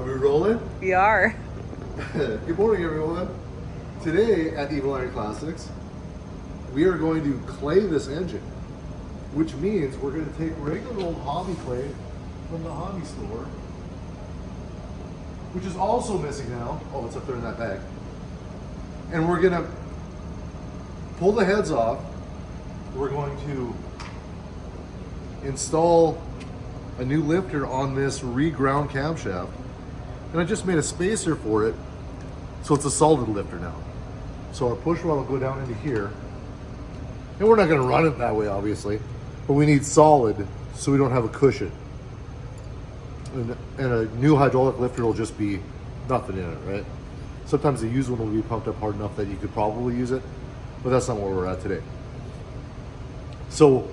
Are we rolling? We are. Good morning, everyone. Today at Evil Iron Classics, we are going to clay this engine, which means we're going to take regular old hobby clay from the hobby store, which is also missing now. Oh, it's up there in that bag. And we're going to pull the heads off. We're going to install a new lifter on this reground camshaft. And I just made a spacer for it, so it's a solid lifter now. So our push rod will go down into here. And we're not gonna run it that way, obviously, but we need solid so we don't have a cushion. And a new hydraulic lifter will just be nothing in it, right? Sometimes the used one will be pumped up hard enough that you could probably use it, but that's not where we're at today. So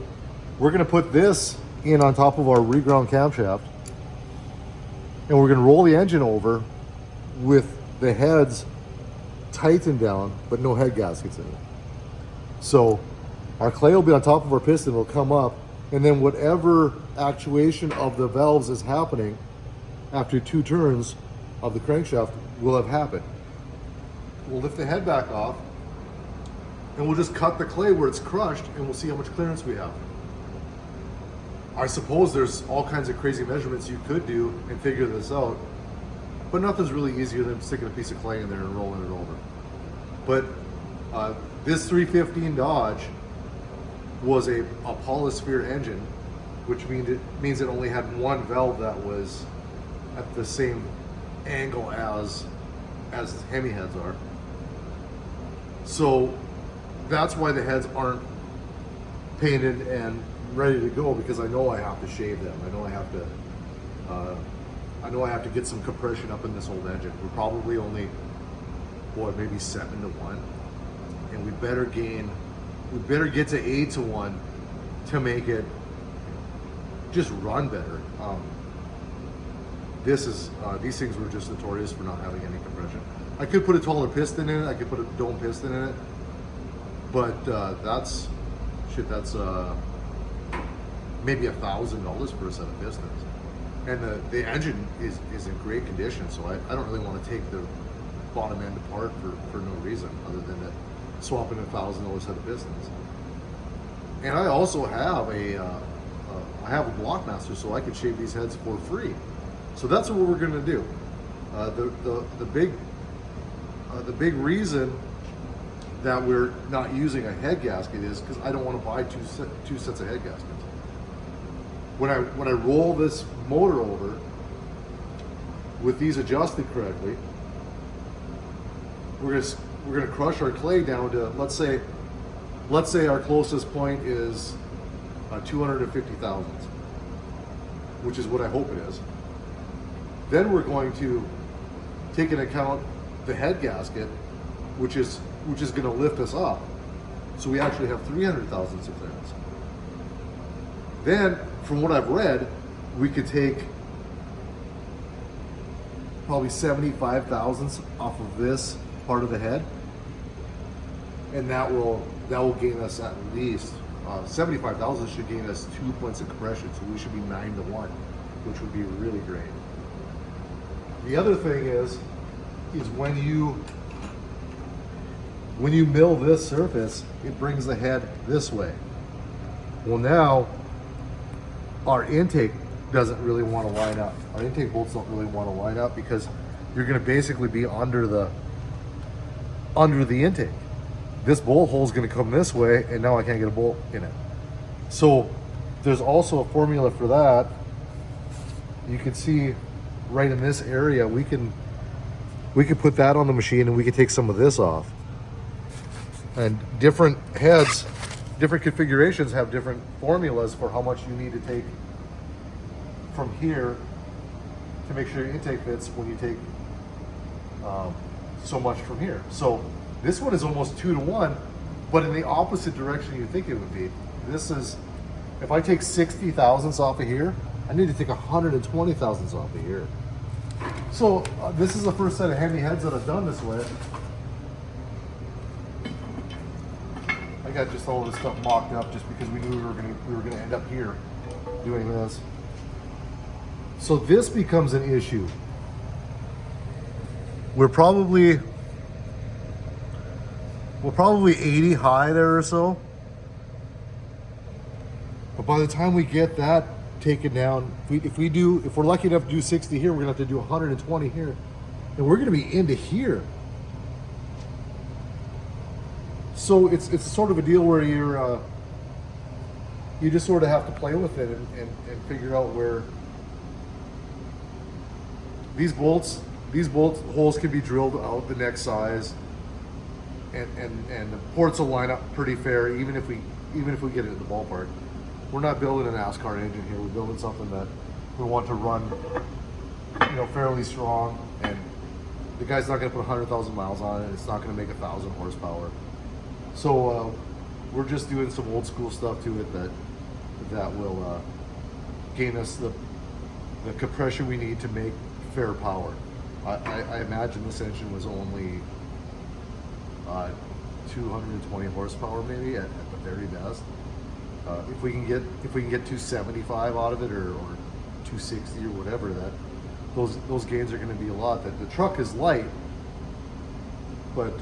we're gonna put this in on top of our reground camshaft, and we're gonna roll the engine over with the heads tightened down, but no head gaskets in it. So our clay will be on top of our piston, will come up, and then whatever actuation of the valves is happening after 2 turns of the crankshaft will have happened. We'll lift the head back off, and we'll just cut the clay where it's crushed, and we'll see how much clearance we have. I suppose there's all kinds of crazy measurements you could do and figure this out, but nothing's really easier than sticking a piece of clay in there and rolling it over. But this 315 Dodge was a polysphere engine, which means it only had one valve that was at the same angle as Hemi heads are. So that's why the heads aren't painted and ready to go, because I know I have to shave them. I know I have to get some compression up in this old engine. We're probably only, maybe 7 to 1, and we better get to 8 to 1 to make it just run better. These things were just notorious for not having any compression. I could put a taller piston in it. I could put a dome piston in it, but that's maybe $1,000 for a set of pistons, and the engine is in great condition. So I don't really want to take the bottom end apart for no reason other than to swap in a $1,000 set of pistons. And I also have a Blockmaster, so I could shave these heads for free. So that's what we're going to do. The big reason that we're not using a head gasket is because I don't want to buy two sets of head gaskets. When I roll this motor over with these adjusted correctly, we're gonna crush our clay down to, let's say our closest point is 250 thousandths, which is what I hope it is. Then we're going to take into account the head gasket, which is going to lift us up, so we actually have 300 thousandths of clearance. Then, from what I've read, we could take probably 75 thousandths off of this part of the head, and that will gain us at least 75 thousandths should gain us 2 points of compression, so we should be 9 to 1, which would be really great. The other thing is when you mill this surface, it brings the head this way. Well, now our intake doesn't really want to line up. Our intake bolts don't really want to line up because you're going to basically be under the intake. This bolt hole is going to come this way, and now I can't get a bolt in it. So there's also a formula for that. You can see right in this area, we can put that on the machine, and we can take some of this off. And different heads, different configurations have different formulas for how much you need to take from here to make sure your intake fits when you take so much from here. So this one is almost 2 to 1, but in the opposite direction you think it would be. This is, if I take 60 thousandths off of here, I need to take 120 thousandths off of here. So this is the first set of Hemi heads that I've done this with. I got just all this stuff mocked up just because we knew we were gonna end up here doing this. So this becomes an issue. we're probably 80 high there or so. But by the time we get that taken down, if we're lucky enough to do 60 here, we're gonna have to do 120 here, and we're gonna be into here. So it's sort of a deal where you just sort of have to play with it and figure out where these bolt holes can be drilled out the next size, and the ports will line up pretty fair even if we get it in the ballpark. We're not building an NASCAR engine here. We're building something that we want to run, fairly strong, and the guy's not going to put 100,000 miles on it. It's not going to make 1,000 horsepower. So we're just doing some old school stuff to it that will gain us the compression we need to make fair power. I imagine this engine was only 220 horsepower maybe at the very best. If we can get 275 out of it or 260 or whatever, those gains are going to be a lot. That the truck is light, but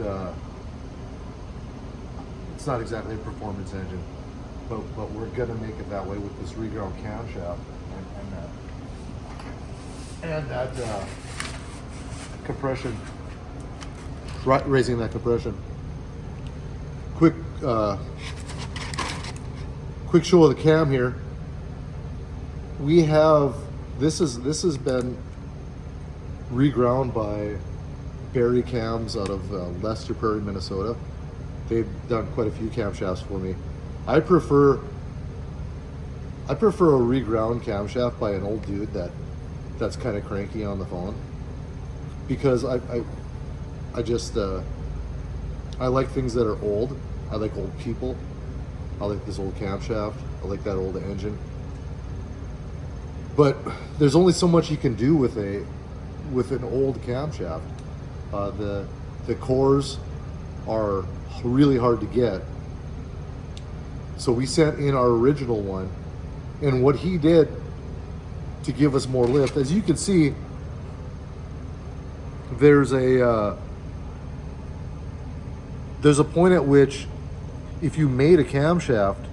it's not exactly a performance engine. But we're going to make it that way with this reground camshaft and that compression, raising that compression. Quick show of the cam here. We have this has been reground by Barry Cams out of Lester Prairie, Minnesota. They've done quite a few camshafts for me. I prefer a reground camshaft by an old dude that's kind of cranky on the phone, because I like things that are old. I like old people. I like this old camshaft. I like that old engine. But there's only so much you can do with an old camshaft. The cores are really hard to get. So we sent in our original one, and what he did to give us more lift, as you can see, there's a point at which, if you made a camshaft,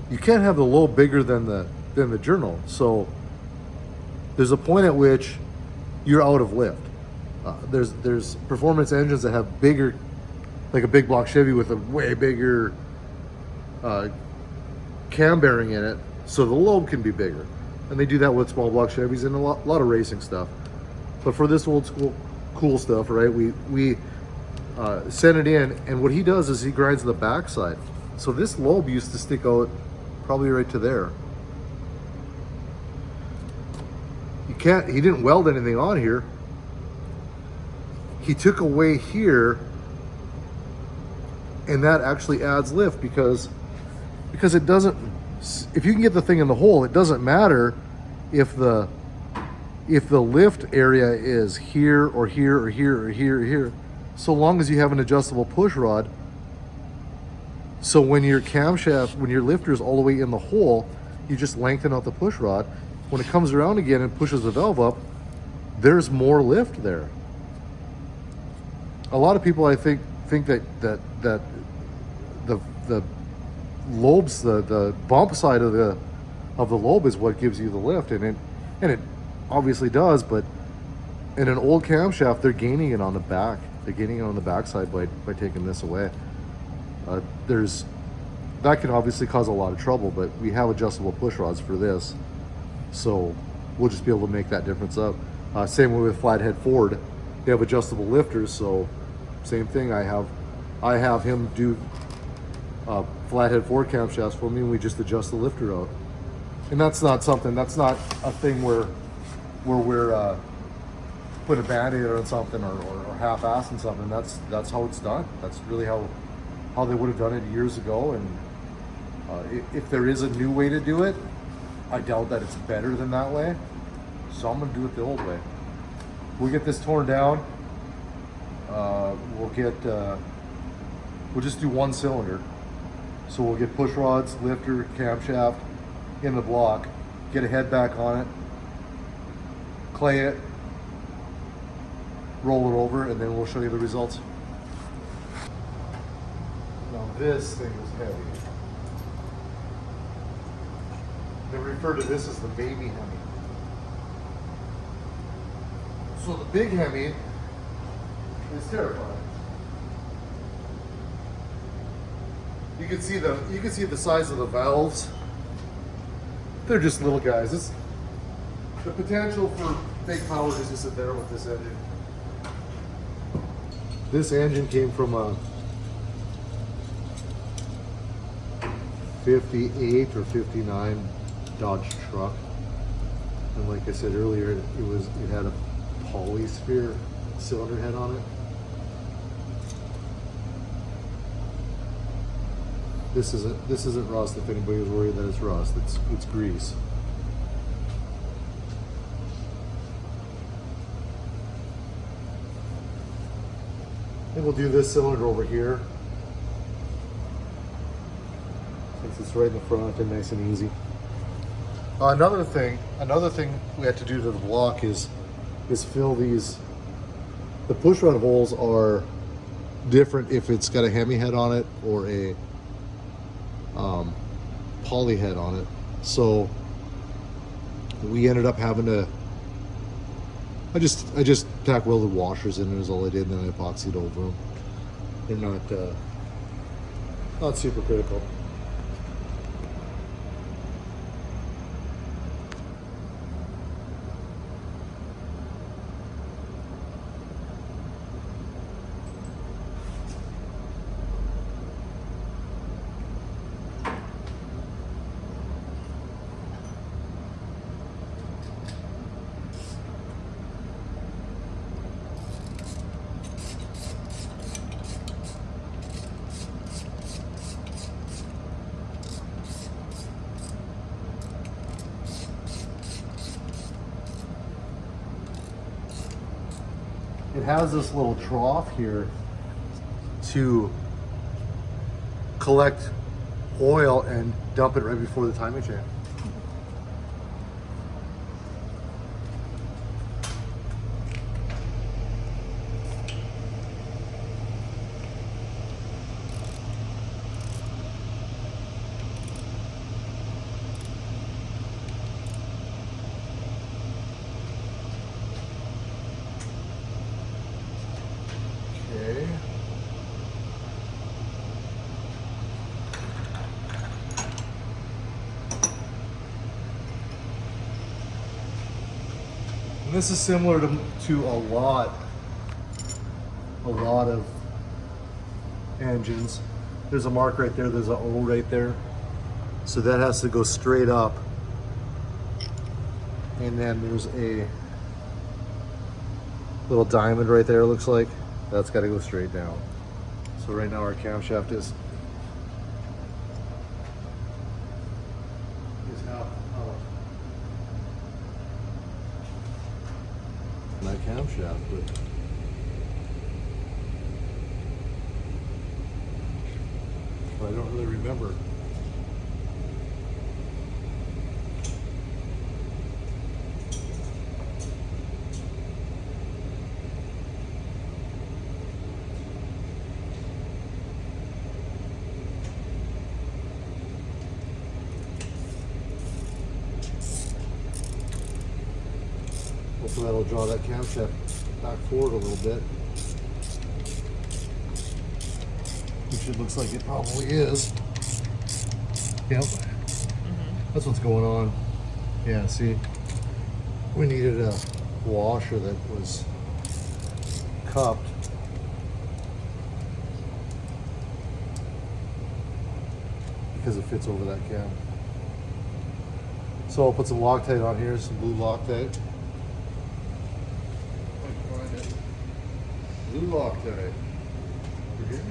you can't have the lobe bigger than the journal. So there's a point at which you're out of lift. There's performance engines that have bigger, like a big block Chevy with a way bigger cam bearing in it, so the lobe can be bigger, and they do that with small block Chevys and a lot of racing stuff. But for this old school cool stuff, right, we send it in, and what he does is he grinds the backside. So this lobe used to stick out probably right to there. He didn't weld anything on here. He took away here, and that actually adds lift because it doesn't, if you can get the thing in the hole, it doesn't matter if the lift area is here or here or here or here or here, so long as you have an adjustable push rod. So when your camshaft, when your lifter is all the way in the hole, you just lengthen out the push rod. When it comes around again and pushes the valve up, there's more lift there. A lot of people, I think that the lobes, the bump side of the lobe is what gives you the lift, and it obviously does. But in an old camshaft, they're gaining it on the back. They're gaining it on the backside by taking this away. That can obviously cause a lot of trouble, but we have adjustable push rods for this, so we'll just be able to make that difference up. Same way with Flathead Ford, they have adjustable lifters, so same thing. I have him do Flathead Ford camshafts for me, and we just adjust the lifter out. And that's not a thing where we're putting a band-aid on something or half-assing something. That's how it's done. That's really how they would have done it years ago. And if there is a new way to do it, I doubt that it's better than that way. So I'm gonna do it the old way. We'll get this torn down. We'll just do one cylinder. So we'll get push rods, lifter, camshaft in the block, get a head back on it, clay it, roll it over, and then we'll show you the results. Now this thing is heavy. They refer to this as the baby Hemi. So the big Hemi is terrifying. You can see the size of the valves. They're just little guys. The potential for big power just isn't there with this engine. This engine came from a 58 or 59 Dodge truck, and like I said earlier, it had a polysphere cylinder head on it. This isn't rust. If anybody was worried that it's rust, it's grease. And we'll do this cylinder over here, since it's right in the front and nice and easy. Another thing we had to do to the block is fill these. The push rod holes are different if it's got a Hemi head on it or a poly head on it. So we ended up having to. I just tack welded washers in there is all I did, and then I epoxied over them. They're not super critical. It has this little trough here to collect oil and dump it right before the timing chain. Okay. And this is similar to a lot of engines. There's a mark right there, there's an O right there. So that has to go straight up. And then there's a little diamond right there, it looks like. That's got to go straight down. So right now our camshaft is half out. My camshaft, but I don't really remember. So that'll draw that camshaft back forward a little bit, which it looks like it probably is. Yep, that's what's going on. Yeah, see, we needed a washer that was cupped. Because it fits over that cam. So I'll put some Loctite on here, some blue Loctite. Blue Loctite. Over here.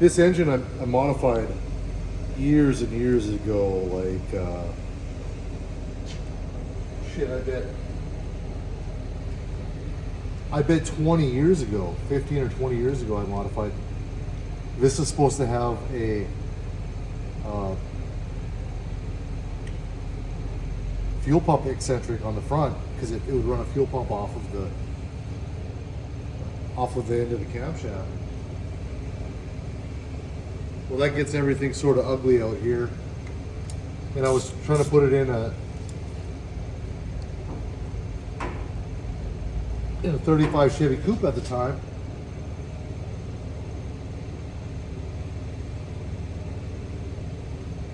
This engine I modified years and years ago, like shit, I bet 20 years ago, 15 or 20 years ago, I modified This is supposed to have a fuel pump eccentric on the front, because it would run a fuel pump off of the end of the camshaft. Well, that gets everything sort of ugly out here. And I was trying to put it in a 35 Chevy Coupe at the time.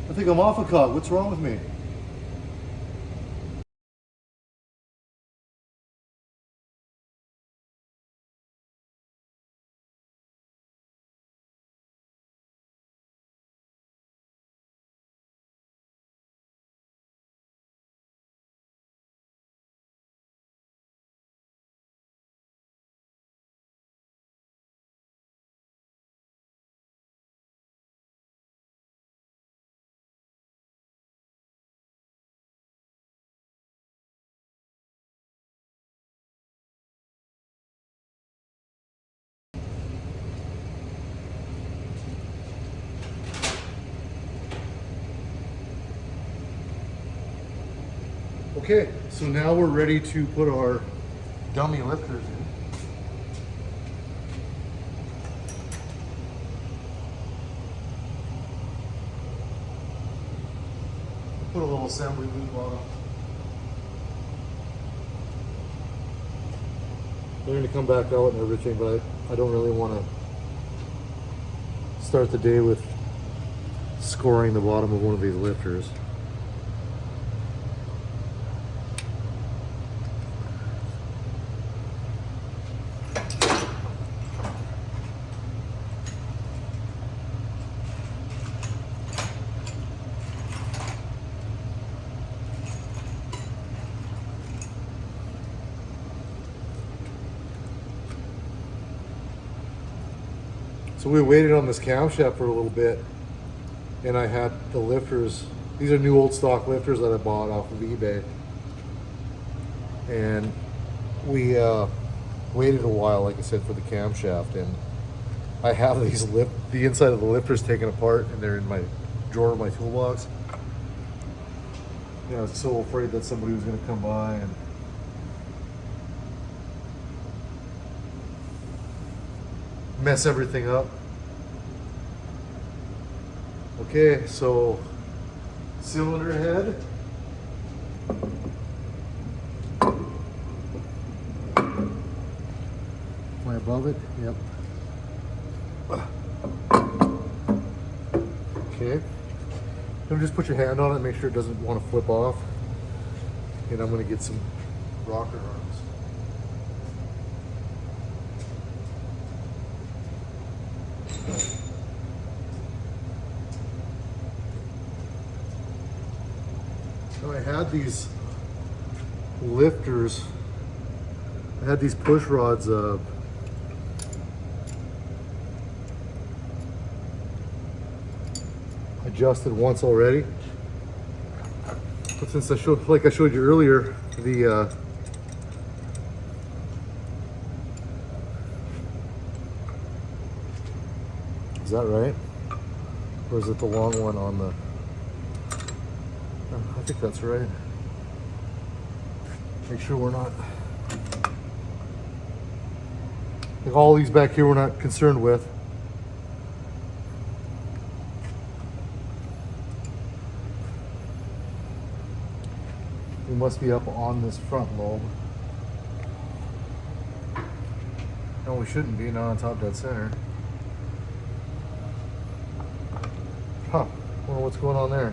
I think I'm off a cut. What's wrong with me? Okay, so now we're ready to put our dummy lifters in. Put a little assembly loop on them. They're going to come back out and everything, but I don't really want to start the day with scoring the bottom of one of these lifters. So we waited on this camshaft for a little bit, and I had the lifters. These are new old stock lifters that I bought off of eBay. And we waited a while, like I said, for the camshaft. And I have the inside of the lifters taken apart, and they're in my drawer of my toolbox. I was so afraid that somebody was going to come by and mess everything up. Okay, so cylinder head. Am I above it? Yep. Okay. Then just put your hand on it and make sure it doesn't want to flip off. And I'm going to get some rocker arms. So I had these lifters, I had these push rods adjusted once already. But since I showed, like I showed you earlier, the is that right? Or is it the long one on the? I think that's right. Make sure we're not. Like all these back here, we're not concerned with. We must be up on this front lobe. No, we shouldn't be, not on top dead center. Huh, wonder what's going on there.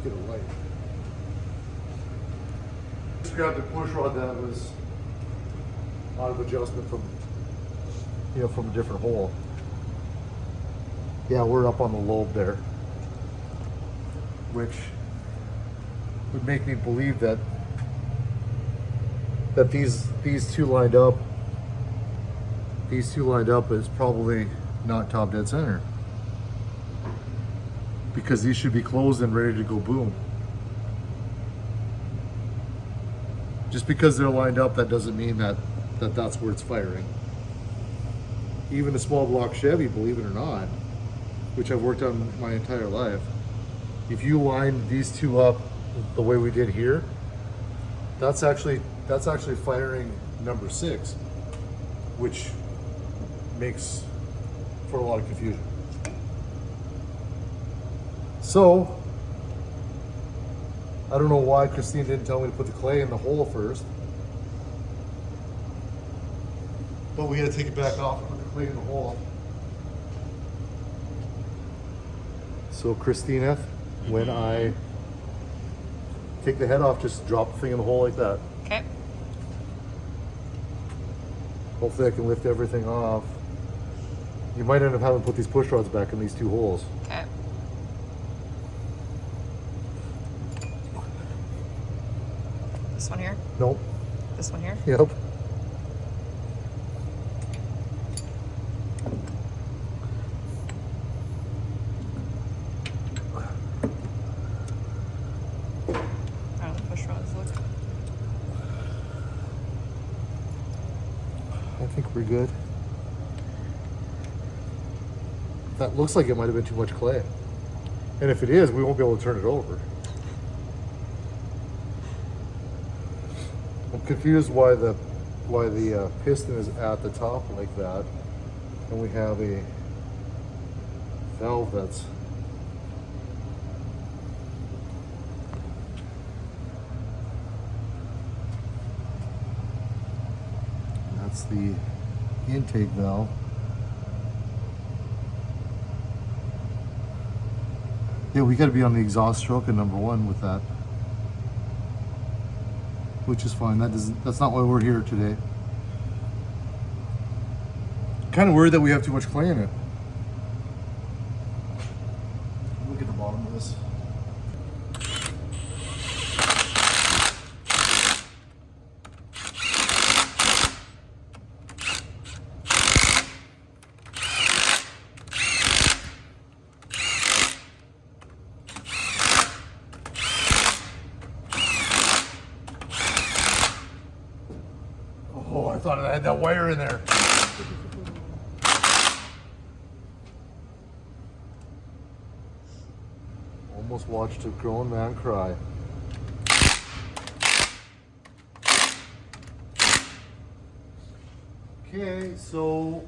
Get a light. Just grabbed a push rod that was out of adjustment from, from a different hole. Yeah, we're up on the lobe there, which would make me believe that these two lined up. These two lined up is probably not top dead center, because these should be closed and ready to go boom. Just because they're lined up, that doesn't mean that that that's where it's firing. Even a small block Chevy, believe it or not, which I've worked on my entire life, if you line these two up the way we did here, that's actually firing number 6, which makes for a lot of confusion. So I don't know why Christine didn't tell me to put the clay in the hole first, but we had to take it back off and put the clay in the hole. So Christina, when I take the head off, just drop the thing in the hole like that. Okay. Hopefully I can lift everything off. You might end up having to put these push rods back in these 2 holes. Okay. This one here? Nope. This one here? Yep. How do the push rods look? I think we're good. That looks like it might have been too much clay. And if it is, we won't be able to turn it over. I'm confused why the piston is at the top like that, and we have a valve that's the intake valve. Yeah, we got to be on the exhaust stroke at number 1 with that, which is fine. That's not why we're here today. Kind of worried that we have too much clay in it. Look at the bottom of this. Oh, I thought I had that wire in there. Almost watched a grown man cry. Okay, so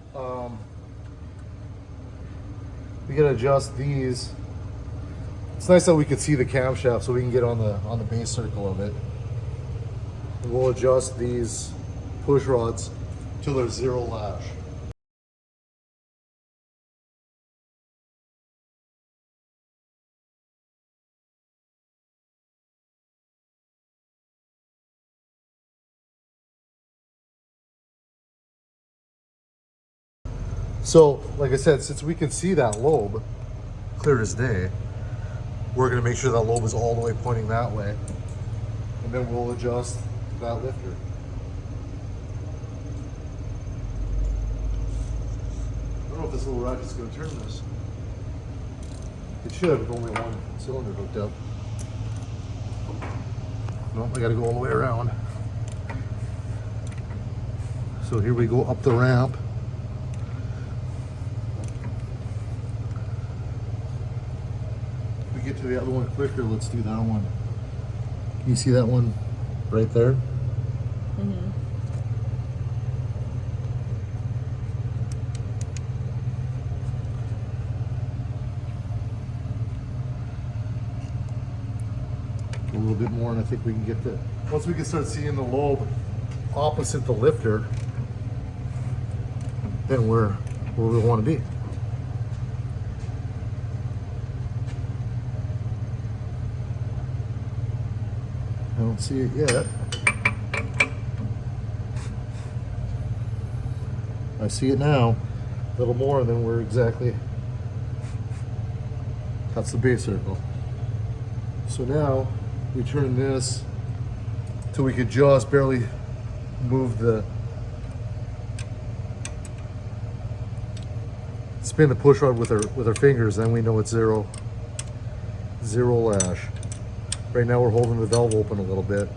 we gotta adjust these. It's nice that we could see the camshaft, so we can get on the base circle of it. And we'll adjust these push rods till they're 0 lash. So, like I said, since we can see that lobe clear as day, we're going to make sure that lobe is all the way pointing that way, and then we'll adjust that lifter. I don't know if this little ratchet's going to turn this. It should with only 1 cylinder hooked up. Nope, I got to go all the way around. So here we go up the ramp. Get to the other one quicker, let's do that one. You see that one right there? Mm-hmm. A little bit more, and I think we can get the, once we can start seeing the lobe opposite the lifter, then we're where we want to be. I don't see it yet. I see it now. A little more, and then we're exactly, that's the base circle. So now we turn this till we could just barely move spin the push rod with our fingers, then we know it's zero lash. Right now we're holding the valve open a little bit.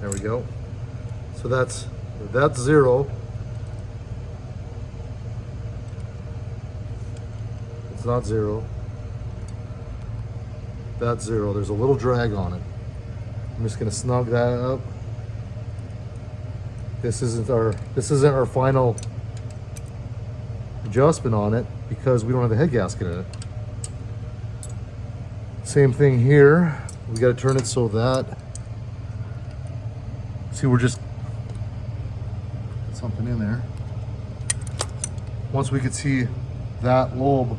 There we go. So that's 0. It's not 0. That's 0. There's a little drag on it. I'm just gonna snug that up. This isn't our final adjustment on it because we don't have a head gasket in it. Same thing here. We got to turn it so that, see, we're just put something in there. Once we could see that lobe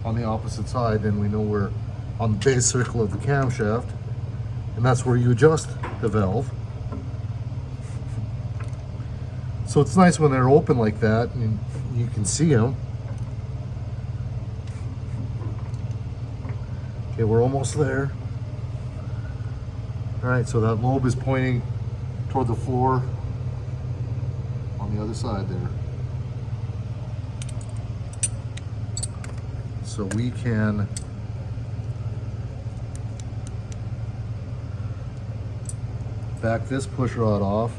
on the opposite side, then we know we're on the base circle of the camshaft, and that's where you adjust the valve. So it's nice when they're open like that and you can see them. Okay, we're almost there. All right, so that lobe is pointing toward the floor on the other side there. So we can back this push rod off.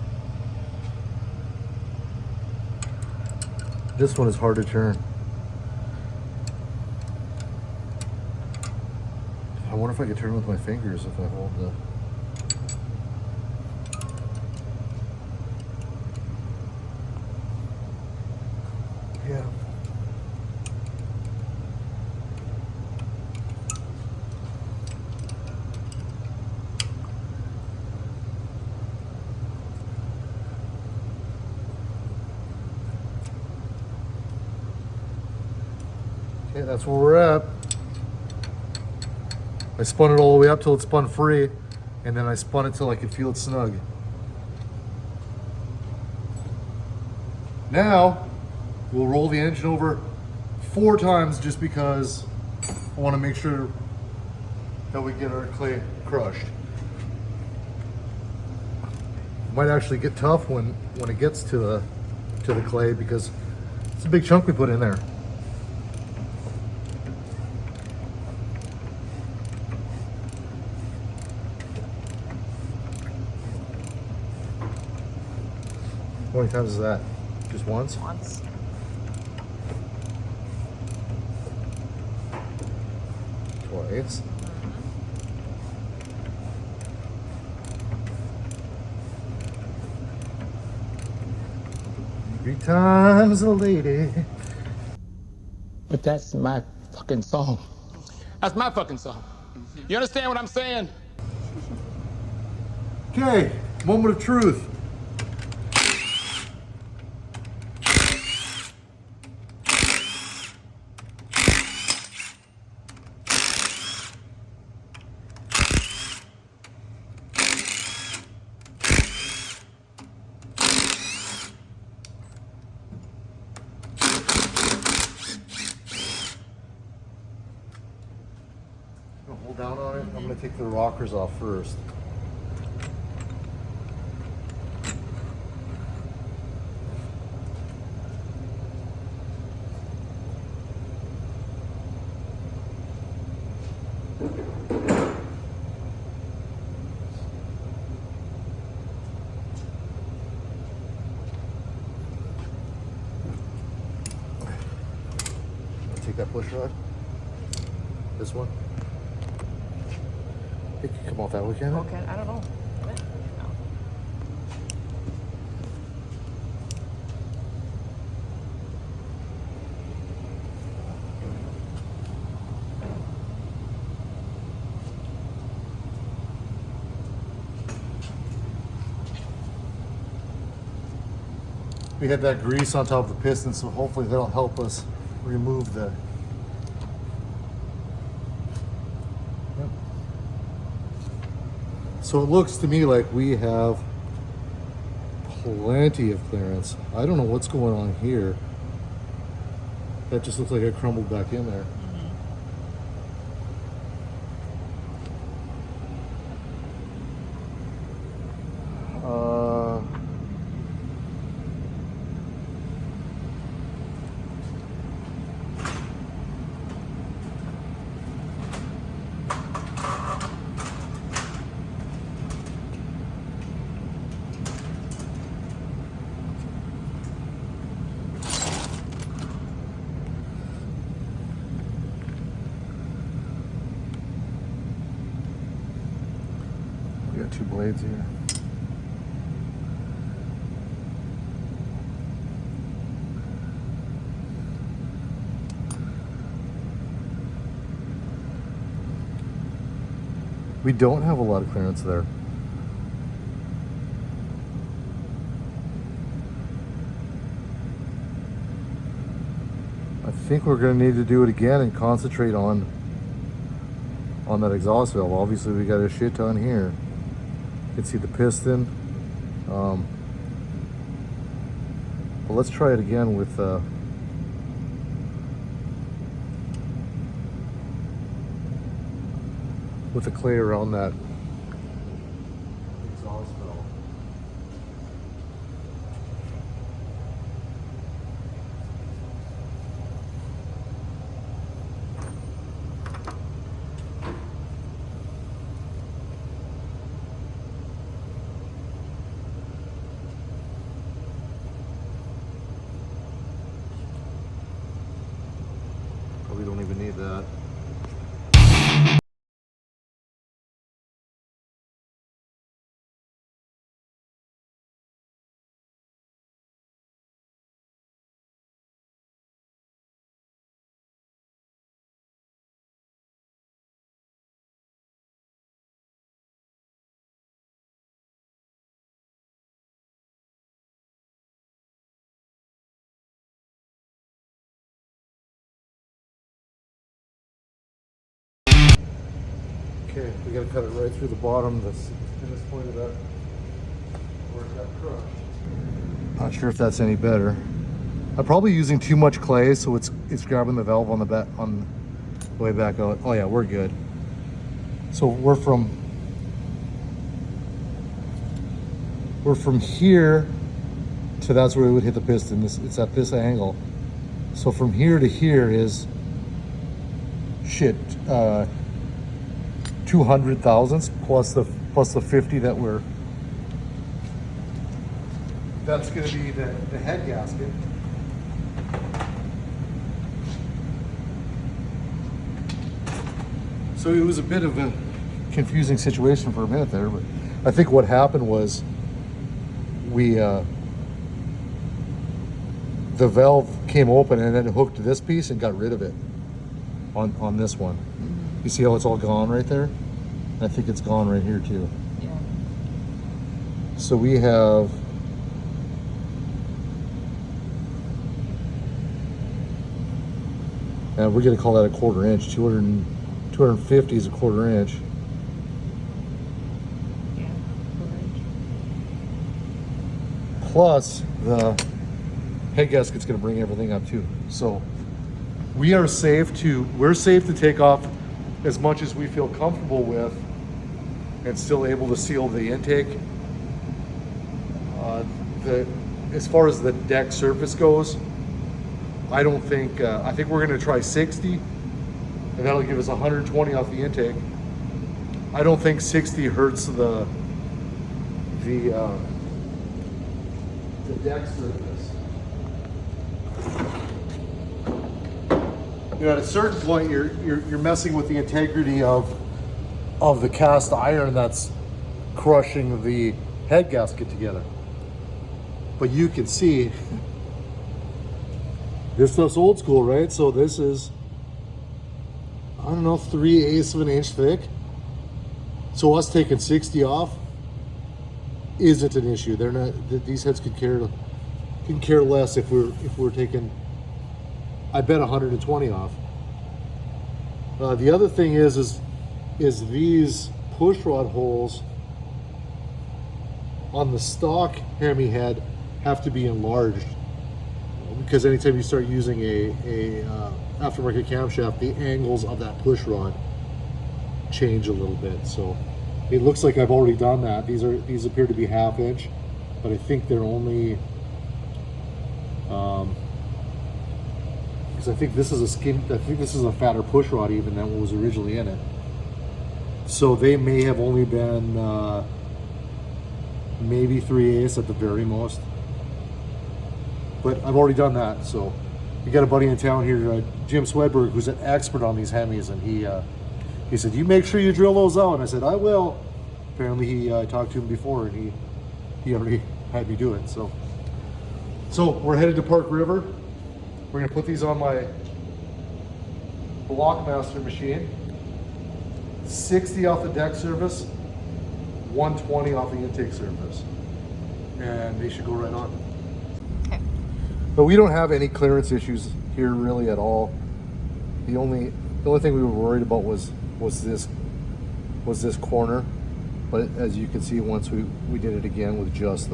This one is hard to turn. I wonder if I could turn it with my fingers if I hold the... Yeah. Okay, that's where we're at. I spun it all the way up till it spun free, and then I spun it till I could feel it snug. Now, we'll roll the engine over 4 times just because I want to make sure that we get our clay crushed. It might actually get tough when it gets to the clay because it's a big chunk we put in there. How many times is that? Just once? Once. Twice. 3 times a lady. But that's my fucking song. That's my fucking song. You understand what I'm saying? Okay, moment of truth. Hold down on it. I'm going to take the rockers off first. Take that push rod. This one. It can come off that way, can it? Okay, I don't know. No. We had that grease on top of the piston, so hopefully that'll help us remove the... Yep. So it looks to me like we have plenty of clearance. I don't know what's going on here. That just looks like it crumbled back in there. We got two blades here. We don't have a lot of clearance there. I think we're going to need to do it again and concentrate on that exhaust valve. Obviously we got a shit ton here. You can see the piston. But let's try it again with the clay around that exhaust valve. Probably don't even need that. Okay, we gotta cut it right through the bottom, the thinnest point of that, where it got crushed. Not sure if that's any better. I'm probably using too much clay, so it's grabbing the valve on the back, on the way back out. Oh yeah, we're good. So we're from here to that's where we would hit the piston. It's at this angle. So from here to here is 200 thousandths plus the 50 that that's going to be the head gasket. So it was a bit of a confusing situation for a minute there, but I think what happened was the valve came open and then it hooked to this piece and got rid of it on this one. You see how it's all gone right there? I think it's gone right here too. Yeah. So we have and we're gonna call that a 1/4 inch. 250 is a 1/4 inch. Yeah. 1/4 inch. Plus the head gasket's gonna bring everything up too. So we're safe to take off as much as we feel comfortable with and still able to seal the intake. As far as the deck surface goes, I don't think, I think we're gonna try 60 and that'll give us 120 off the intake. I don't think 60 hurts the deck surface. You know, at a certain point, you're messing with the integrity of the cast iron that's crushing the head gasket together. But you can see this stuff's old school, right? So this is, I don't know, 3/8 of an inch thick. So us taking 60 off isn't an issue. They're not. These heads could care less if we're taking, I bet, 120 off. The other thing is these push rod holes on the stock Hemi head have to be enlarged, because anytime you start using a aftermarket camshaft, the angles of that push rod change a little bit. So it looks like I've already done that. These appear to be 1/2 inch, but I think they're only because I think this is a fatter push rod even than what was originally in it. So they may have only been maybe 3/8 at the very most. But I've already done that. So we got a buddy in town here, Jim Swedberg, who's an expert on these Hemis, and he said, "You make sure you drill those out." And I said, "I will." apparently he I talked to him before, and he already had me do it. So we're headed to Park River. We're gonna put these on my Blockmaster machine. 60 off the deck surface, 120 off the intake surface, and they should go right on. Okay. But we don't have any clearance issues here really at all. The only thing we were worried about was this corner, but as you can see, once we did it again with just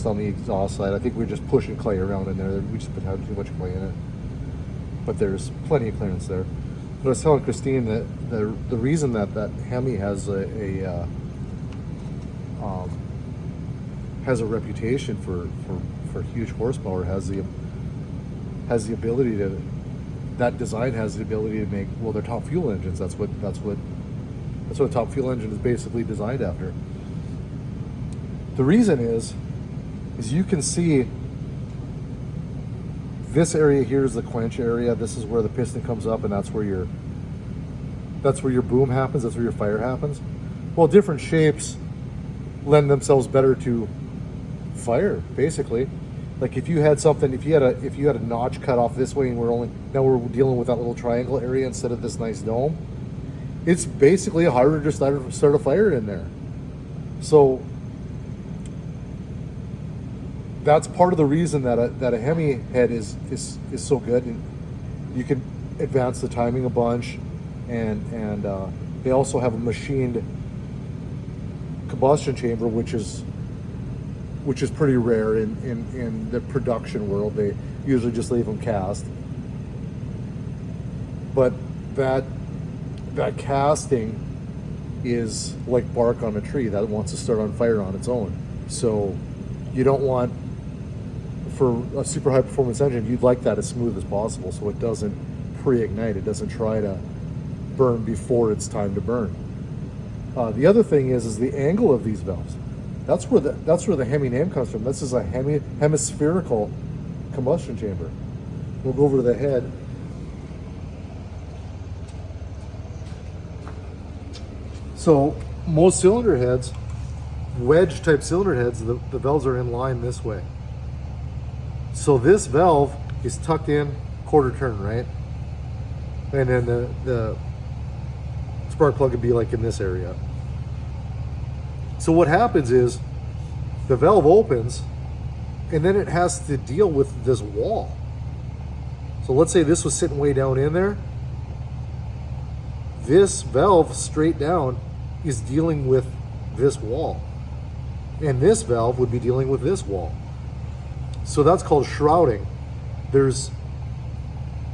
on the exhaust side, I think we were just pushing clay around in there. We just put too much clay in it, but there's plenty of clearance there. But I was telling Christine that the reason that Hemi has a reputation for huge horsepower, has the ability to, that design has the ability to make, well, they're top fuel engines. That's what a top fuel engine is basically designed after. The reason is you can see this area here is the quench area. This is where the piston comes up, and that's where your boom happens. That's where your fire happens. Well, different shapes lend themselves better to fire, basically. Like if you had a notch cut off this way, and now we're dealing with that little triangle area instead of this nice dome. It's basically harder to start a fire in there. So that's part of the reason that a Hemi head is so good, and you can advance the timing a bunch, and they also have a machined combustion chamber, which is pretty rare in the production world. They usually just leave them cast, but that casting is like bark on a tree that wants to start on fire on its own. So you don't want, for a super high performance engine, you'd like that as smooth as possible so it doesn't pre-ignite. It doesn't try to burn before it's time to burn. The other thing is the angle of these valves. That's where the Hemi name comes from. This is a hemispherical combustion chamber. We'll go over to the head. So most cylinder heads, wedge type cylinder heads, the valves are in line this way. So this valve is tucked in quarter turn, right? And then the spark plug would be like in this area. So what happens is the valve opens, and then it has to deal with this wall. So let's say this was sitting way down in there. This valve straight down is dealing with this wall, and this valve would be dealing with this wall. So that's called shrouding. There's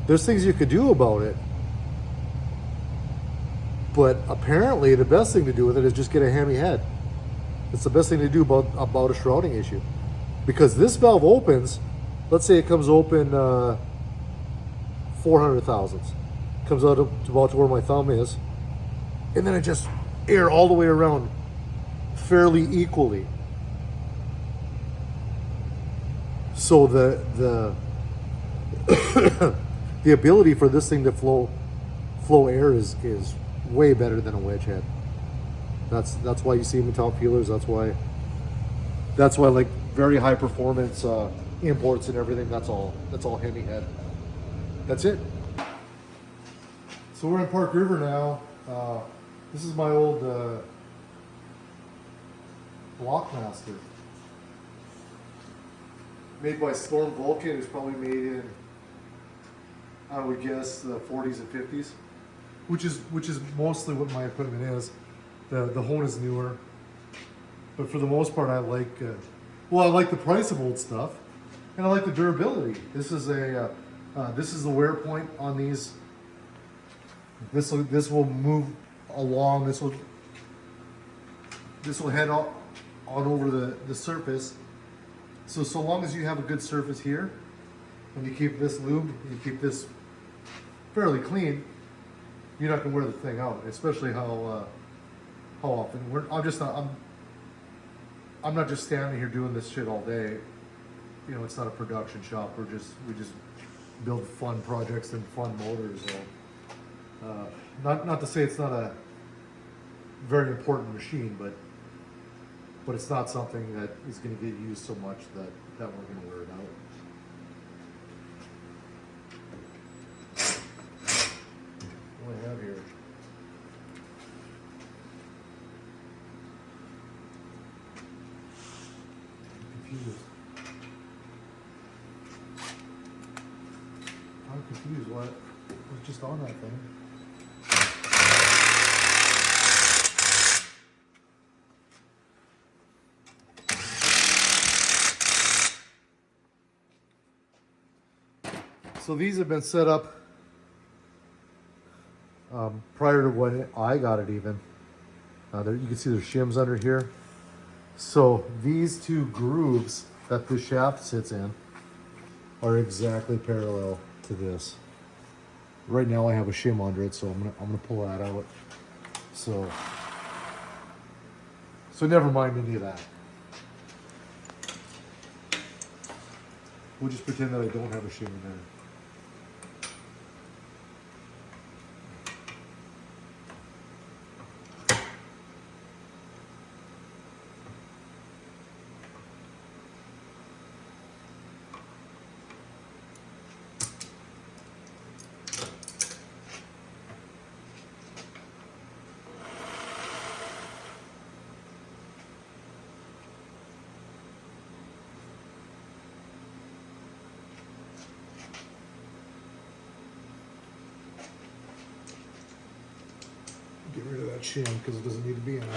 things you could do about it, but apparently the best thing to do with it is just get a Hemi head. It's the best thing to do about a shrouding issue, because this valve opens. Let's say it comes open 400 thousandths, comes out to about to where my thumb is, and then it just air all the way around fairly equally. So the the ability for this thing to flow air is way better than a wedge head. That's why you see them in top fuelers. That's why like very high performance imports and everything. That's all Hemi head. That's it. So we're in Park River now. This is my old Blockmaster, made by Storm Vulcan. It's probably made in, I would guess, the 40s and 50s, which is mostly what my equipment is. The hone is newer, but for the most part, I like the price of old stuff, and I like the durability. This is the wear point on these. This will move along. This will head on over the surface. So long as you have a good surface here, and you keep this lubed, you keep this fairly clean, you're not gonna wear the thing out. Especially how often I'm not just standing here doing this shit all day. You know, it's not a production shop. We just build fun projects and fun motors. So, not to say it's not very important machine, but it's not something that is going to get used so much that we're going to wear it out. What do I have here? I'm confused. What was just on that thing? So these have been set up prior to when I got it even. There, you can see there's shims under here. So these two grooves that the shaft sits in are exactly parallel to this. Right now I have a shim under it, so I'm gonna pull that out. So never mind any of that. We'll just pretend that I don't have a shim in there. Get rid of that shim because it doesn't need to be in there.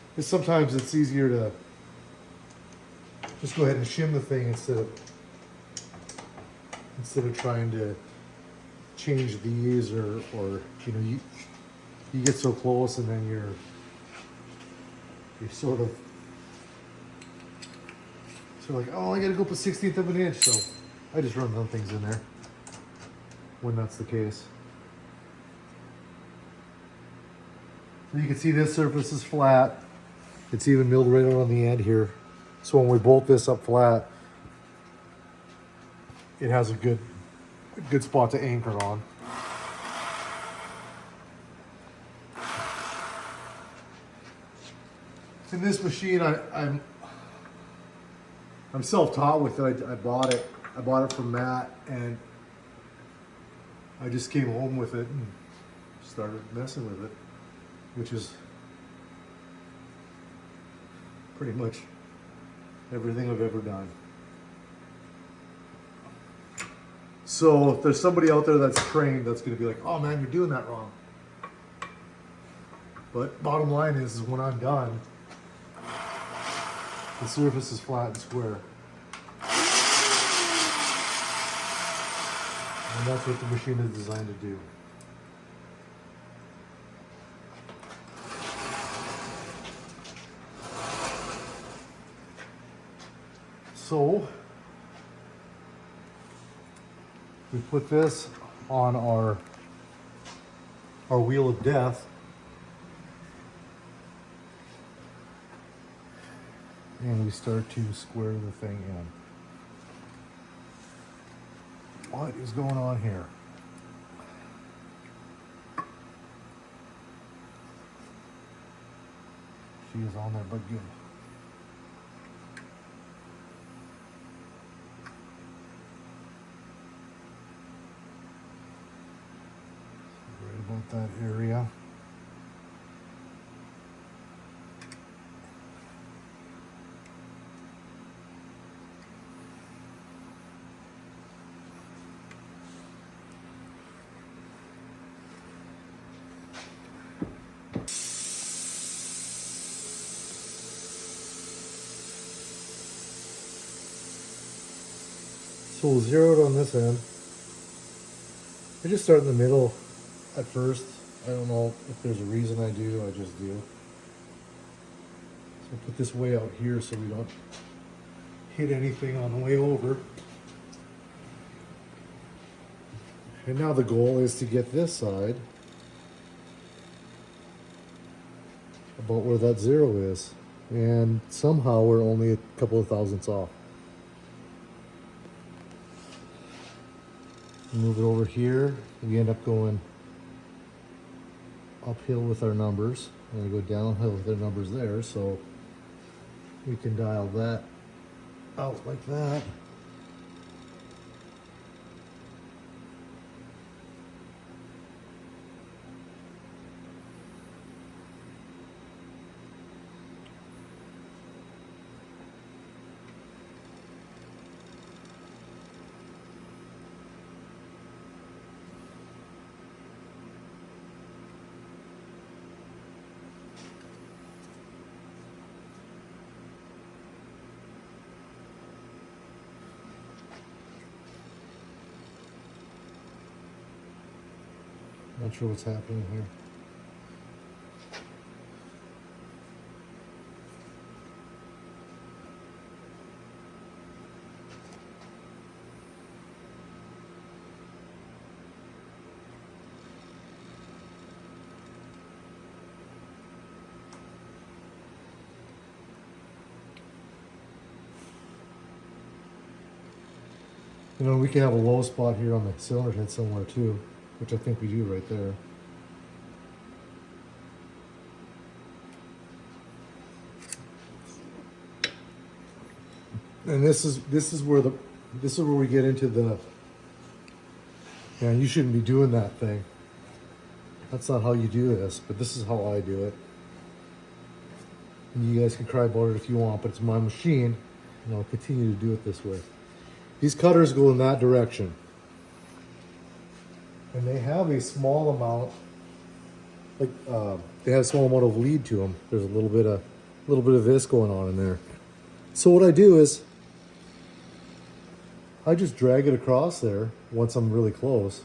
Because sometimes it's easier to just go ahead and shim the thing instead of trying to change these or you know, you get so close and then you're sort of like, oh, I gotta go up a 1/16 of an inch, so I just run them things in there when that's the case. So you can see this surface is flat. It's even milled right out on the end here. So when we bolt this up flat, it has a good spot to anchor on. In this machine, I'm self-taught with it. I bought it from Matt, and I just came home with it and started messing with it, which is pretty much everything I've ever done. So if there's somebody out there that's trained, that's going to be like, oh man, you're doing that wrong. But bottom line is when I'm done, the surface is flat and square. And that's what the machine is designed to do. So, we put this on our wheel of death. And we start to square the thing in. What is going on here? She is on there, but good. Right about that area. So we'll zero it on this end. I just start in the middle at first. I don't know if there's a reason I do, I just do. So put this way out here so we don't hit anything on the way over. And now the goal is to get this side about where that zero is. And somehow we're only a couple of thousandths off. Move it over here. We end up going uphill with our numbers. And we go downhill with our numbers there. So we can dial that out like that. Not sure what's happening here. You know, we can have a low spot here on the cylinder head somewhere too, which I think we do right there. And this is where we get into the, man, you shouldn't be doing that thing. That's not how you do this, but this is how I do it. And you guys can cry about it if you want, but it's my machine, and I'll continue to do it this way. These cutters go in that direction. And they have a small amount, they have a small amount of lead to them. There's a little bit of this going on in there. So what I do is, I just drag it across there once I'm really close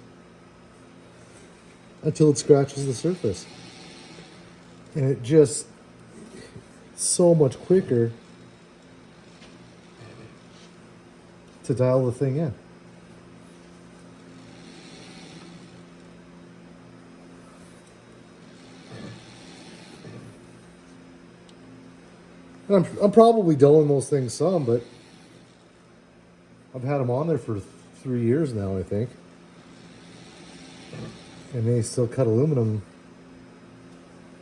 until it scratches the surface. And it just, so much quicker to dial the thing in. And I'm probably dulling those things some, but I've had them on there for 3 years now, I think. And they still cut aluminum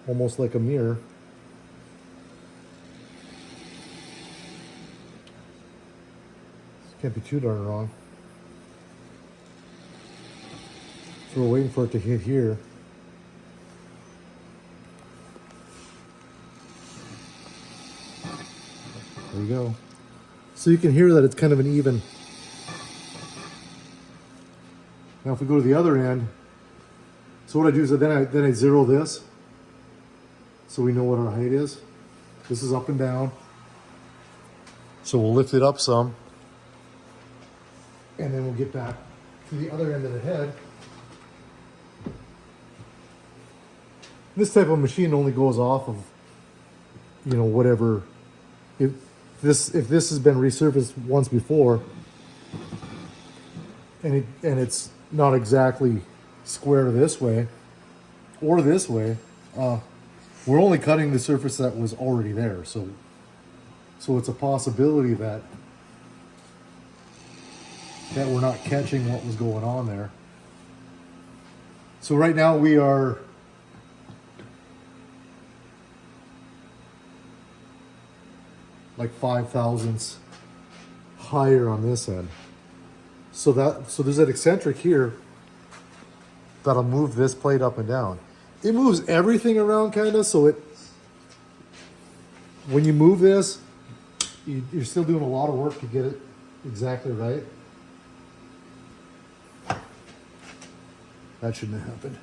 almost like a mirror. Can't be too darn wrong. So we're waiting for it to hit here. There we go. So you can hear that it's kind of an even. Now if we go to the other end, so what I do is then I zero this, so we know what our height is. This is up and down. So we'll lift it up some, and then we'll get back to the other end of the head. This type of machine only goes off of, you know, whatever. If this has been resurfaced once before, and it's not exactly square this way or this way, we're only cutting the surface that was already there. So it's a possibility that we're not catching what was going on there. So right now we are like 5 thousandths higher on this end. So there's that eccentric here that'll move this plate up and down. It moves everything around kind of, so when you move this, you're still doing a lot of work to get it exactly right. That shouldn't have happened.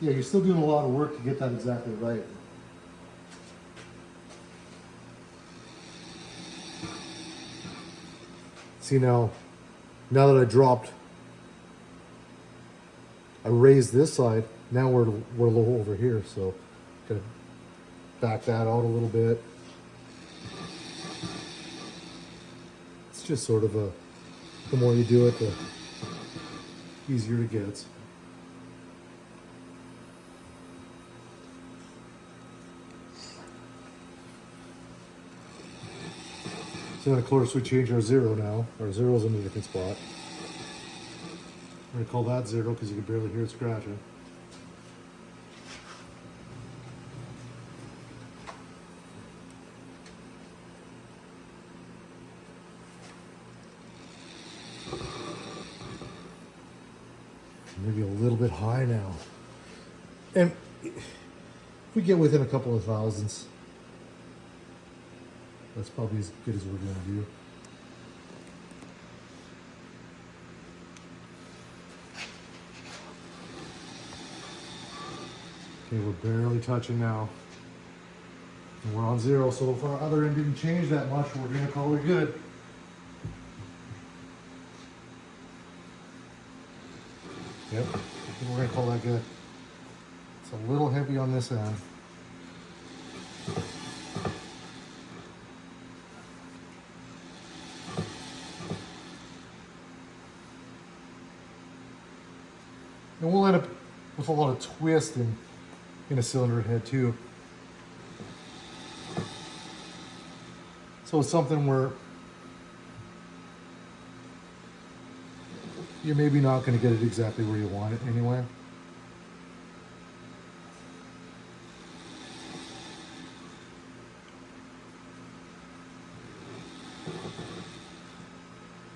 Yeah, you're still doing a lot of work to get that exactly right. See now that I raised this side, now we're low over here, so gotta back that out a little bit. It's just sort of the more you do it, the easier it gets. So then of course we change our zero now. Our zero's in a different spot. We're gonna call that zero because you can barely hear it scratching. Maybe a little bit high now. And if we get within a couple of thousandths, that's probably as good as we're going to do. Okay, we're barely touching now. And we're on zero, so if our other end didn't change that much, we're going to call it good. Yep, I think we're going to call that good. It's a little heavy on this end. And we'll end up with a lot of twist in a cylinder head too. So it's something where you're maybe not going to get it exactly where you want it anyway.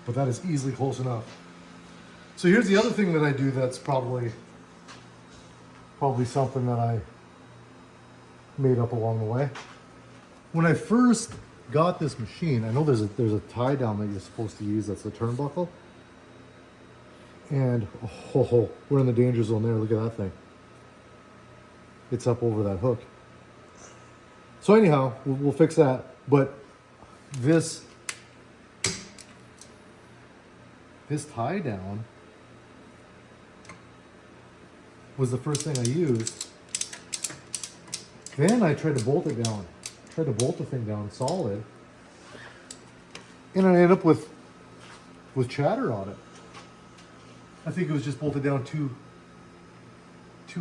But that is easily close enough. So here's the other thing that I do that's probably something that I made up along the way. When I first got this machine, I know there's a tie down that you're supposed to use that's a turnbuckle. And oh, we're in the danger zone there. Look at that thing. It's up over that hook. So anyhow, we'll fix that. But this tie down was the first thing I used. Then I tried to bolt it down. Tried to bolt the thing down solid. And I ended up with chatter on it. I think it was just bolted down too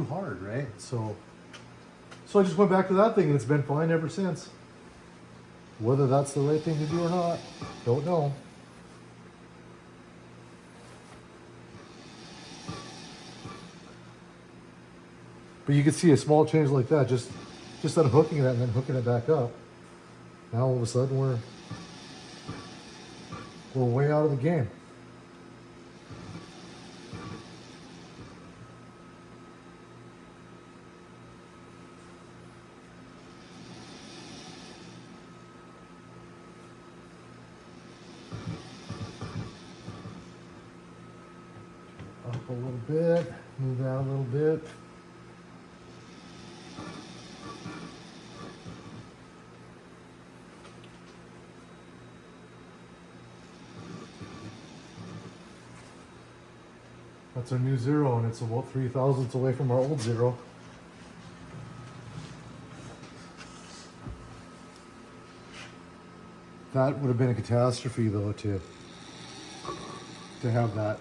hard, right? So I just went back to that thing and it's been fine ever since. Whether that's the right thing to do or not, don't know. But you can see a small change like that, just unhooking that and then hooking it back up. Now all of a sudden we're way out of the game. Up a little bit, move down a little bit. That's our new zero, and it's about 3 thousandths away from our old zero. That would have been a catastrophe, though, to have that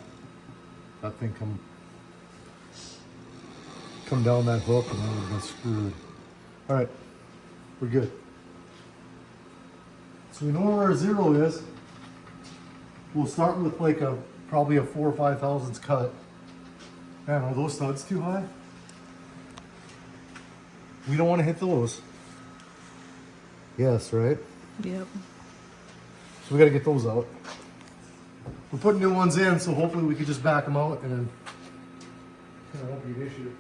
thing come down that hook, and then we've been screwed. All right, we're good. So we know where our zero is. We'll start with like probably a 4 or 5 thousandths cut. Man, are those studs too high? We don't want to hit those. Yes, right? Yep. So we got to get those out. We're putting new ones in, so hopefully we can just back them out and then it won't be an issue.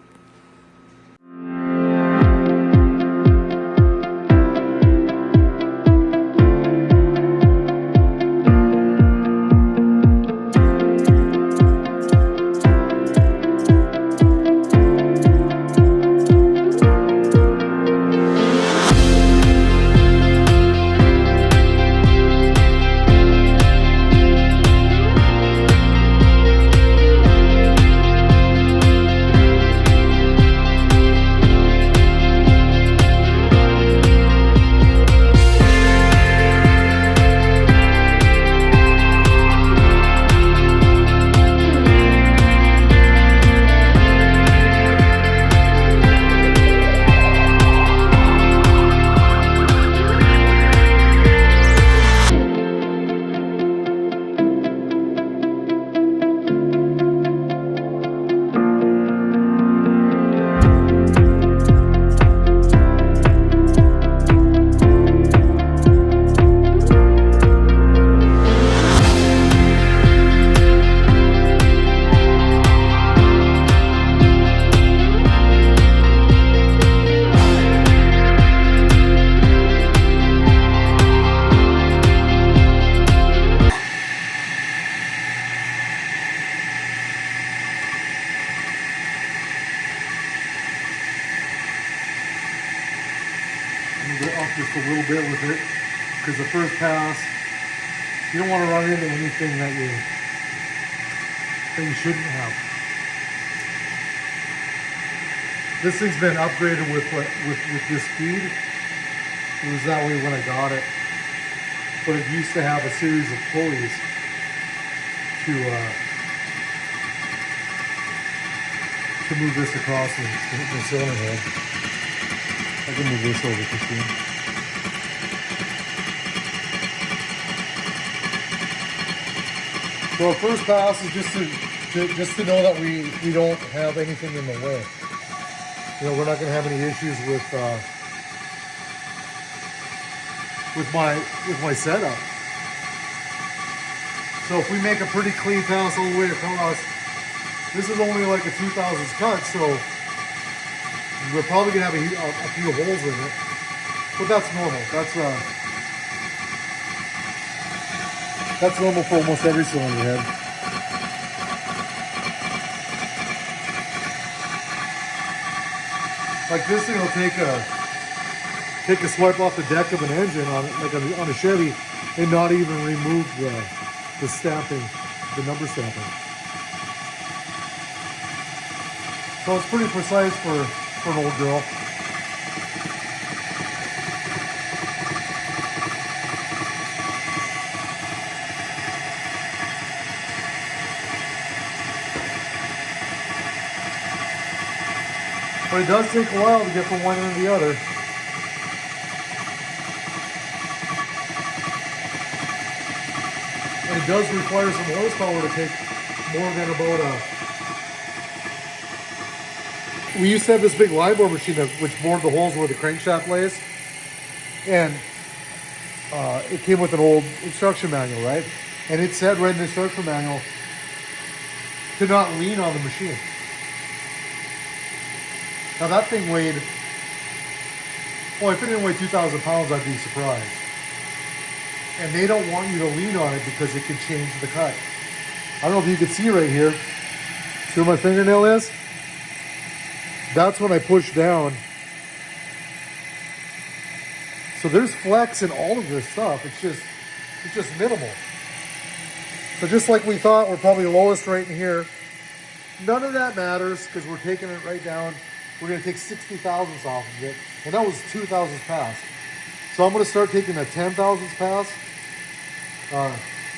move it up just a little bit with it, because the first pass, you don't want to run into anything that you shouldn't have. This thing's been upgraded with this feed. It was that way when I got it, but it used to have a series of pulleys to move this across the cylinder head. I can move this over, Christine. So our first pass is just to know that we don't have anything in the way. You know, we're not going to have any issues with my setup. So if we make a pretty clean pass all the way across, this is only like a 2000s cut, so we're probably gonna have a few holes in it, but that's normal. That's normal for almost every cylinder head. Like this thing will take a swipe off the deck of an engine on it, like on a Chevy, and not even remove the stamping, the number stamping. So it's pretty precise for an old girl. But it does take a while to get from one end to the other. And it does require some horsepower to take more than about we used to have this big line bore machine which bored the holes where the crankshaft lays, and it came with an old instruction manual, right? And it said right in the instruction manual to not lean on the machine. Now that thing weighed, well, if it didn't weigh 2,000 pounds, I'd be surprised. And they don't want you to lean on it because it can change the cut. I don't know if you can see right here. See where my fingernail is? That's when I push down. So there's flex in all of this stuff. It's just minimal. So just like we thought, we're probably lowest right in here. None of that matters because we're taking it right down. We're gonna take 60 thousandths off of it. And that was 2 thousandths pass. So I'm gonna start taking a 10 thousandths pass.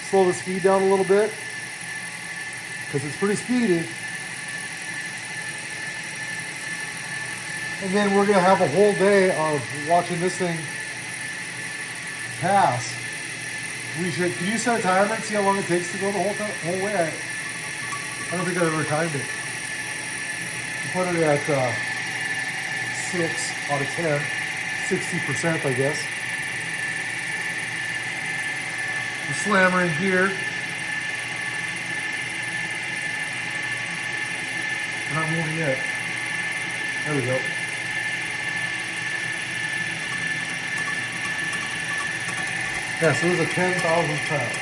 Slow the speed down a little bit because it's pretty speedy. And then we're gonna have a whole day of watching this thing pass. Can you set a timer and see how long it takes to go the whole way? I don't think I've ever timed it. Put it at 6 out of 10, 60%, I guess. The slammer in gear. We're not moving yet. There we go. Yeah, so it was a 10,000 pound.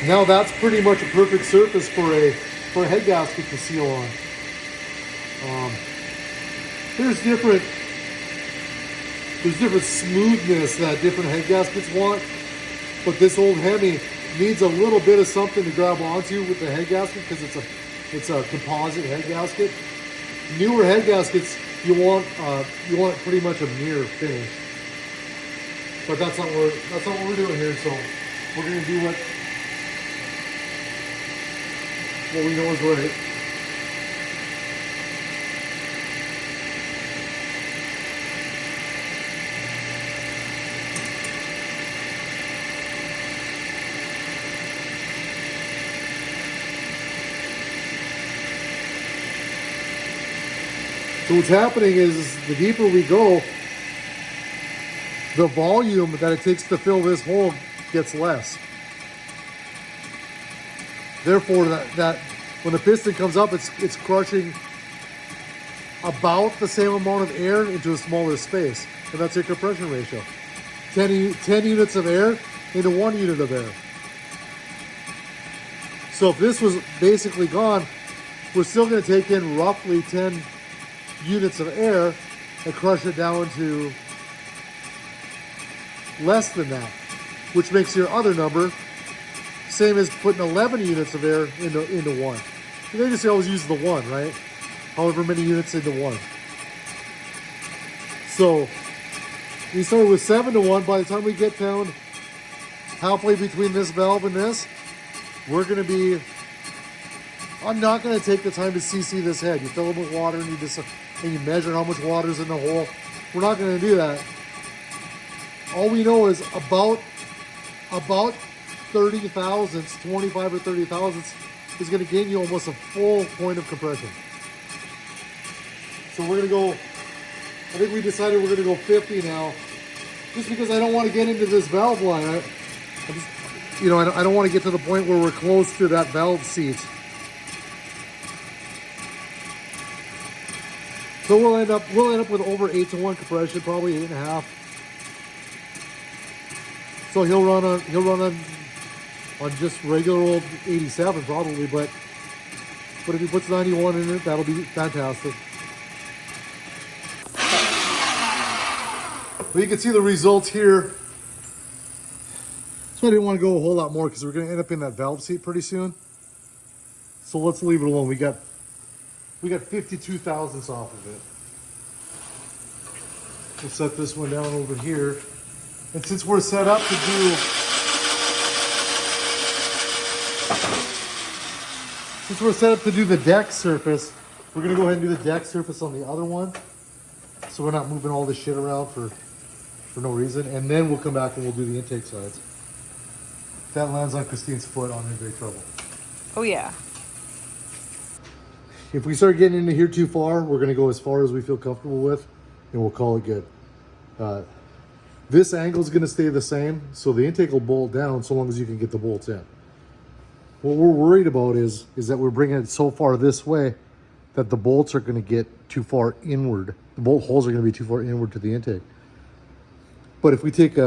Now that's pretty much a perfect surface for a head gasket to seal on. There's different smoothness that different head gaskets want, but this old Hemi needs a little bit of something to grab onto with the head gasket because it's a composite head gasket. Newer head gaskets, you want pretty much a mirror finish, but that's not what we're doing here. So we're gonna do what we know is right. So So what's happening is the deeper we go, the volume that it takes to fill this hole gets less. Therefore, that when the piston comes up, it's crushing about the same amount of air into a smaller space. And that's your compression ratio. 10 units of air into 1 unit of air. So if this was basically gone, we're still going to take in roughly 10 units of air and crush it down to less than that, which makes your other number same as putting 11 units of air into one. And then just always use the one, right? However many units into one. So we started with 7 to 1. By the time we get down halfway between this valve and this, we're going to be, I'm not going to take the time to CC this head. You fill it with water and you measure how much water's in the hole. We're not going to do that. All we know is about 30 thousandths, 25 or 30 thousandths is going to gain you almost a full point of compression. So we're going to go, I think we decided we're going to go 50 now, just because I don't want to get into this valve line. I don't want to get to the point where we're close to that valve seat. So we'll end up with over 8 to 1 compression, probably 8.5. So he'll run on just regular old 87 probably, but if he puts 91 in it, that'll be fantastic. But you can see the results here. So I didn't want to go a whole lot more because we're going to end up in that valve seat pretty soon. So let's leave it alone. We got 52 thousandths off of it. We'll set this one down over here. And since we're set up to do the deck surface, we're going to go ahead and do the deck surface on the other one. So we're not moving all this shit around for no reason. And then we'll come back and we'll do the intake sides. If that lands on Christine's foot, I'm in big trouble. Oh yeah. If we start getting into here too far, we're going to go as far as we feel comfortable with, and we'll call it good. This angle is going to stay the same, so the intake will bolt down so long as you can get the bolts in. What we're worried about is that we're bringing it so far this way that the bolts are going to get too far inward. The bolt holes are going to be too far inward to the intake. But if we take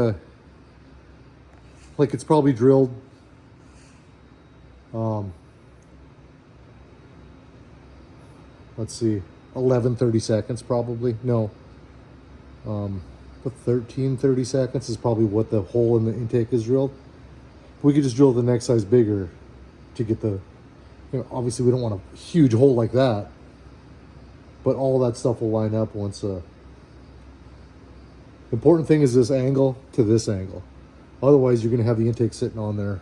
like it's probably drilled let's see, 30 seconds probably. No. 30 seconds is probably what the hole in the intake is drilled. We could just drill the next size bigger to get the, obviously we don't want a huge hole like that, but all that stuff will line up once. Important thing is this angle to this angle. Otherwise you're going to have the intake sitting on there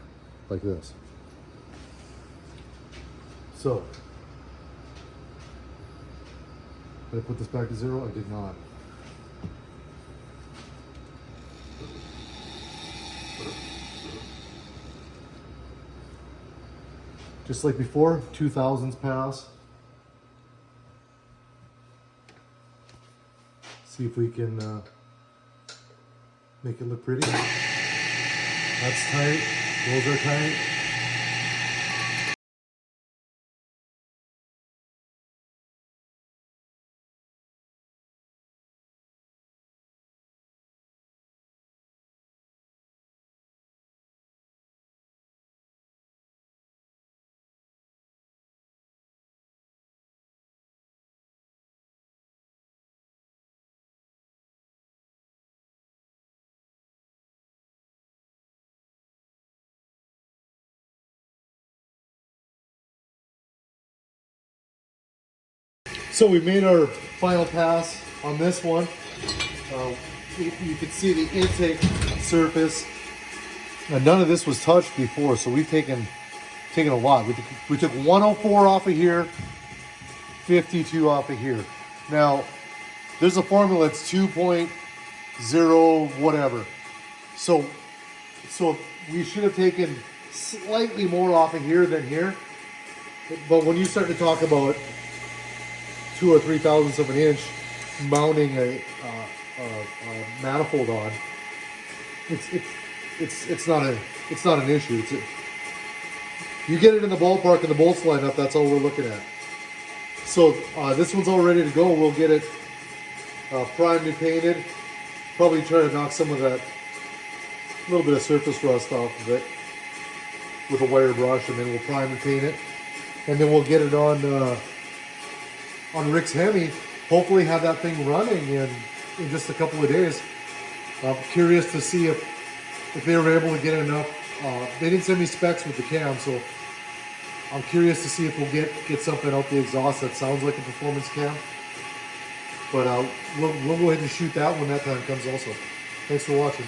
like this. So, did I put this back to 0? I did not. Just like before, 2 thousandths pass. See if we can make it look pretty. That's tight. Those are tight. So we made our final pass on this one. You can see the intake surface. Now, none of this was touched before, so we've taken a lot. We took 104 off of here, 52 off of here. Now, there's a formula that's 2.0 whatever. So we should have taken slightly more off of here than here. But when you start to talk about 2 or 3 thousandths of an inch mounting a manifold on, it's not an issue. You get it in the ballpark and the bolts line up. That's all we're looking at. So this one's all ready to go. We'll get it primed and painted. Probably try to knock some of that little bit of surface rust off of it with a wire brush, and then we'll prime and paint it, and then we'll get it on Rick's Hemi. Hopefully have that thing running in just a couple of days. I'm curious to see if they were able to get enough. They didn't send me specs with the cam, so I'm curious to see if we'll get something out the exhaust that sounds like a performance cam. But we'll go ahead and shoot that when that time comes also. Thanks for watching.